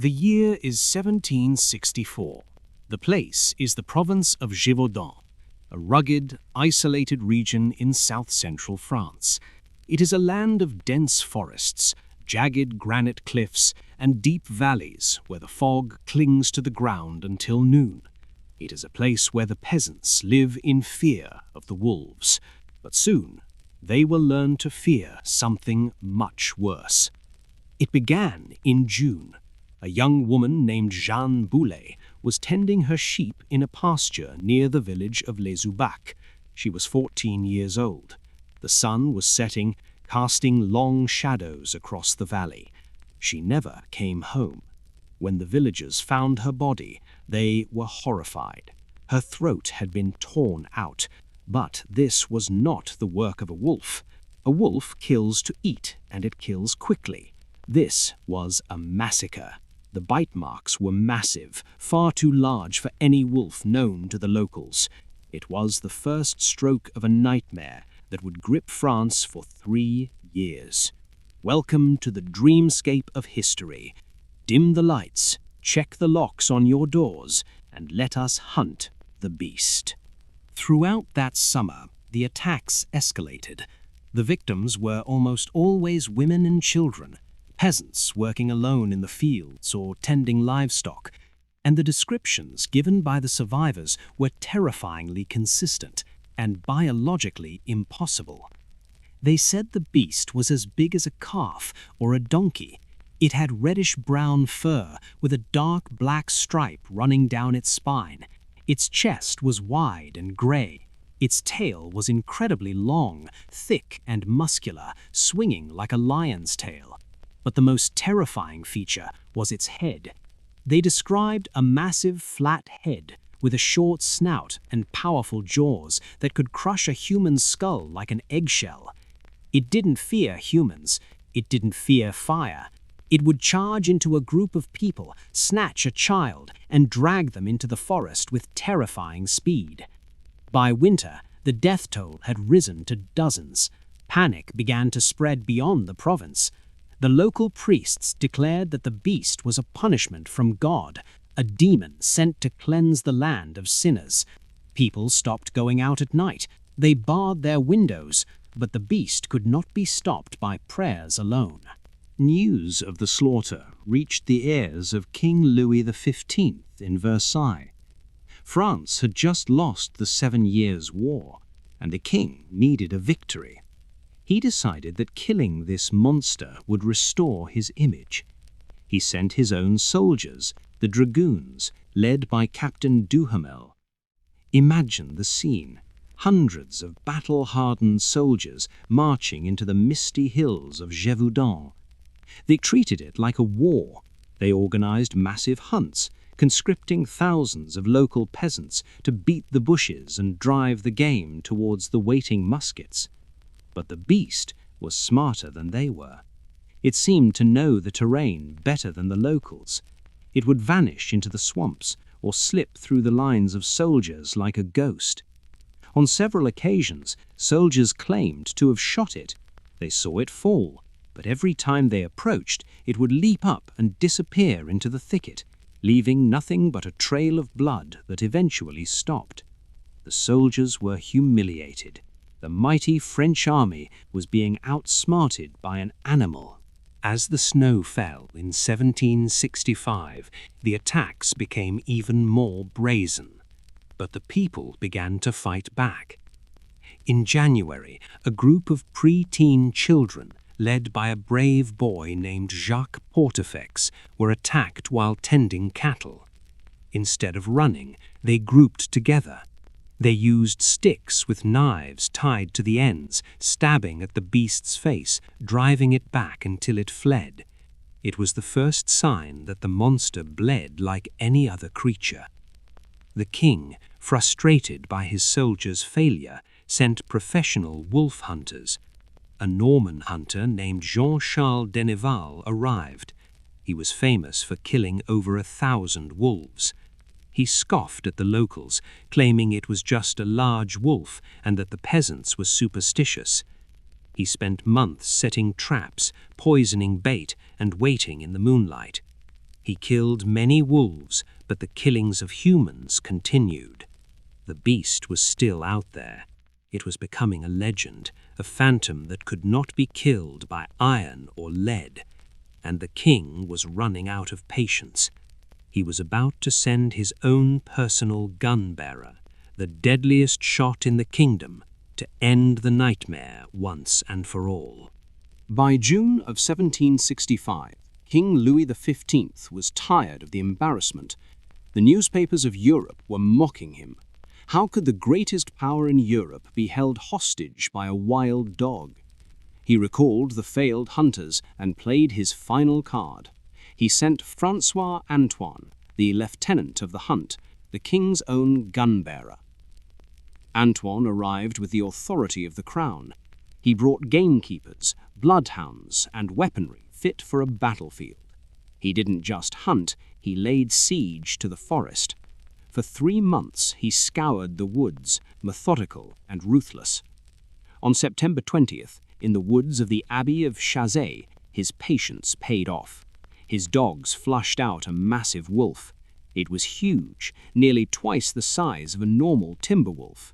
The year is 1764. The place is the province of Givaudan, a rugged, isolated region in south-central France. It is a land of dense forests, jagged granite cliffs, and deep valleys where the fog clings to the ground until noon. It is a place where the peasants live in fear of the wolves, but soon they will learn to fear something much worse. It began in June. A young woman named Jeanne Boulet was tending her sheep in a pasture near the village of Les Oubacs. She was 14 years old. The sun was setting, casting long shadows across the valley. She never came home. When the villagers found her body, they were horrified. Her throat had been torn out, but this was not the work of a wolf. A wolf kills to eat, and it kills quickly. This was a massacre. The bite marks were massive, far too large for any wolf known to the locals. It was the first stroke of a nightmare that would grip France for 3 years. Welcome to the dreamscape of history. Dim the lights, check the locks on your doors, and let us hunt the beast. Throughout that summer, the attacks escalated. The victims were almost always women and children, peasants working alone in the fields or tending livestock, and the descriptions given by the survivors were terrifyingly consistent and biologically impossible. They said the beast was as big as a calf or a donkey. It had reddish-brown fur with a dark black stripe running down its spine. Its chest was wide and gray. Its tail was incredibly long, thick and muscular, swinging like a lion's tail. But the most terrifying feature was its head. They described a massive flat head with a short snout and powerful jaws that could crush a human's skull like an eggshell. It didn't fear humans. It didn't fear fire. It would charge into a group of people, snatch a child, and drag them into the forest with terrifying speed. By winter, the death toll had risen to dozens. Panic began to spread beyond the province. The local priests declared that the beast was a punishment from God, a demon sent to cleanse the land of sinners. People stopped going out at night. They barred their windows, but the beast could not be stopped by prayers alone. News of the slaughter reached the ears of King Louis XV in Versailles. France had just lost the 7 Years' War, and the king needed a victory. He decided that killing this monster would restore his image. He sent his own soldiers, the dragoons, led by Captain Duhamel. Imagine the scene. Hundreds of battle-hardened soldiers marching into the misty hills of Givaudan. They treated it like a war. They organized massive hunts, conscripting thousands of local peasants to beat the bushes and drive the game towards the waiting muskets. But the beast was smarter than they were. It seemed to know the terrain better than the locals. It would vanish into the swamps or slip through the lines of soldiers like a ghost. On several occasions, soldiers claimed to have shot it. They saw it fall, but every time they approached, it would leap up and disappear into the thicket, leaving nothing but a trail of blood that eventually stopped. The soldiers were humiliated. The mighty French army was being outsmarted by an animal. As the snow fell in 1765, the attacks became even more brazen. But the people began to fight back. In January, a group of pre-teen children, led by a brave boy named Jacques Portefeuille, were attacked while tending cattle. Instead of running, they grouped together. They used sticks with knives tied to the ends, stabbing at the beast's face, driving it back until it fled. It was the first sign that the monster bled like any other creature. The king, frustrated by his soldiers' failure, sent professional wolf hunters. A Norman hunter named Jean-Charles Denneval arrived. He was famous for killing over 1,000 wolves. He scoffed at the locals, claiming it was just a large wolf and that the peasants were superstitious. He spent months setting traps, poisoning bait, and waiting in the moonlight. He killed many wolves, but the killings of humans continued. The beast was still out there. It was becoming a legend, a phantom that could not be killed by iron or lead. And the king was running out of patience. He was about to send his own personal gun-bearer, the deadliest shot in the kingdom, to end the nightmare once and for all. By June of 1765, King Louis XV was tired of the embarrassment. The newspapers of Europe were mocking him. How could the greatest power in Europe be held hostage by a wild dog? He recalled the failed hunters and played his final card. He sent Francois Antoine, the lieutenant of the hunt, the king's own gun-bearer. Antoine arrived with the authority of the crown. He brought gamekeepers, bloodhounds, and weaponry fit for a battlefield. He didn't just hunt, he laid siege to the forest. For 3 months he scoured the woods, methodical and ruthless. On September 20th, in the woods of the Abbey of Chazay, his patience paid off. His dogs flushed out a massive wolf. It was huge, nearly twice the size of a normal timber wolf.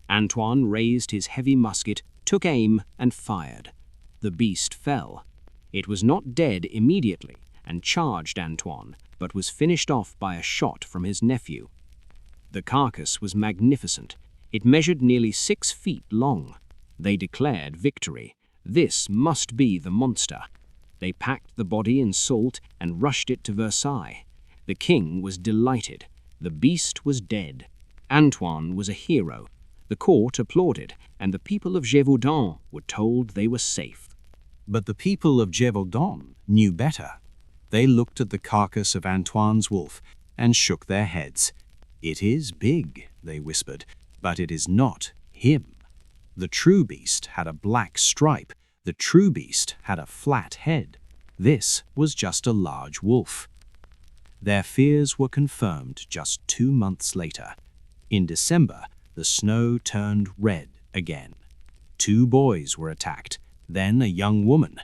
Antoine raised his heavy musket, took aim, and fired. The beast fell. It was not dead immediately and charged Antoine, but was finished off by a shot from his nephew. The carcass was magnificent. It measured nearly 6 feet long. They declared victory. This must be the monster. They packed the body in salt and rushed it to Versailles. The king was delighted. The beast was dead. Antoine was a hero. The court applauded, and the people of Givaudan were told they were safe. But the people of Givaudan knew better. They looked at the carcass of Antoine's wolf and shook their heads. "It is big," they whispered, "but it is not him. The true beast had a black stripe. The true beast had a flat head. This was just a large wolf." Their fears were confirmed just 2 months later. In December, the snow turned red again. 2 boys were attacked, then a young woman.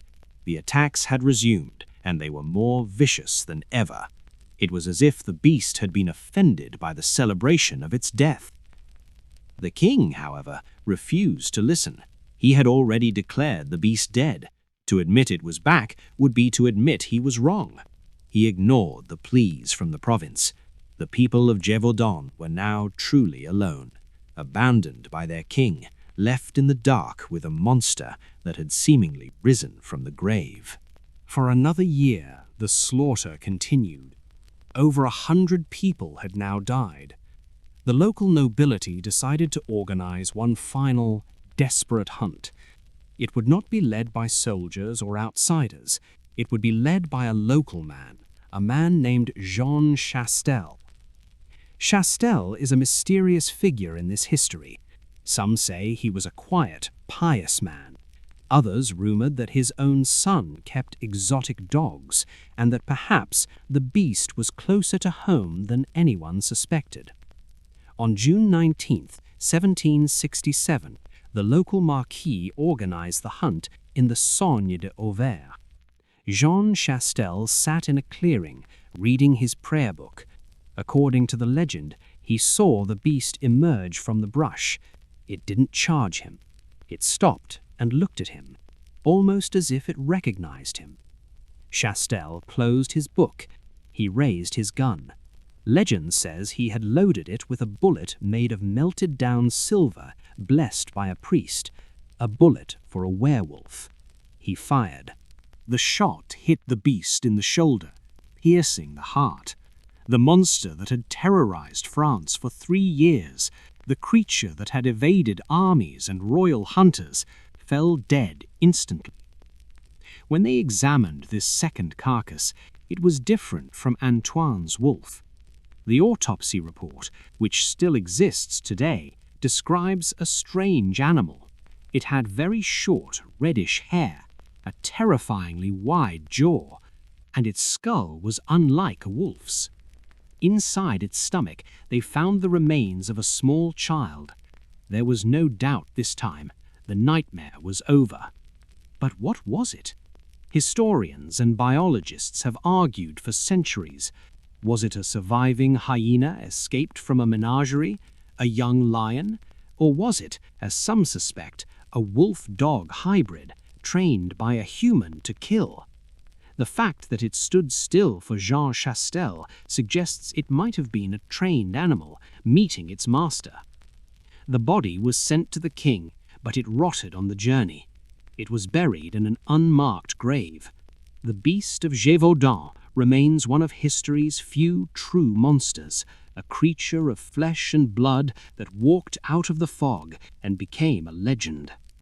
The attacks had resumed, and they were more vicious than ever. It was as if the beast had been offended by the celebration of its death. The king, however, refused to listen. He had already declared the beast dead. To admit it was back would be to admit he was wrong. He ignored the pleas from the province. The people of Givaudan were now truly alone, abandoned by their king, left in the dark with a monster that had seemingly risen from the grave. For another year, the slaughter continued. Over 100 people had now died. The local nobility decided to organize one final, desperate hunt. It would not be led by soldiers or outsiders. It would be led by a local man, a man named Jean Chastel. Chastel is a mysterious figure in this history. Some say he was a quiet, pious man. Others rumored that his own son kept exotic dogs, and that perhaps the beast was closer to home than anyone suspected. On June 19, 1767, the local marquis organized the hunt in the Saône de Auvers. Jean Chastel sat in a clearing, reading his prayer book. According to the legend, he saw the beast emerge from the brush. It didn't charge him. It stopped and looked at him, almost as if it recognized him. Chastel closed his book. He raised his gun. Legend says he had loaded it with a bullet made of melted down silver, blessed by a priest, a bullet for a werewolf. He fired. The shot hit the beast in the shoulder, piercing the heart. The monster that had terrorized France for 3 years, the creature that had evaded armies and royal hunters, fell dead instantly. When they examined this second carcass, it was different from Antoine's wolf. The autopsy report, which still exists today, describes a strange animal. It had very short, reddish hair, a terrifyingly wide jaw, and its skull was unlike a wolf's. Inside its stomach, they found the remains of a small child. There was no doubt this time. The nightmare was over. But what was it? Historians and biologists have argued for centuries. Was it a surviving hyena escaped from a menagerie, a young lion, or was it, as some suspect, a wolf-dog hybrid trained by a human to kill? The fact that it stood still for Jean Chastel suggests it might have been a trained animal meeting its master. The body was sent to the king, but it rotted on the journey. It was buried in an unmarked grave. The Beast of Givaudan remains one of history's few true monsters, a creature of flesh and blood that walked out of the fog and became a legend.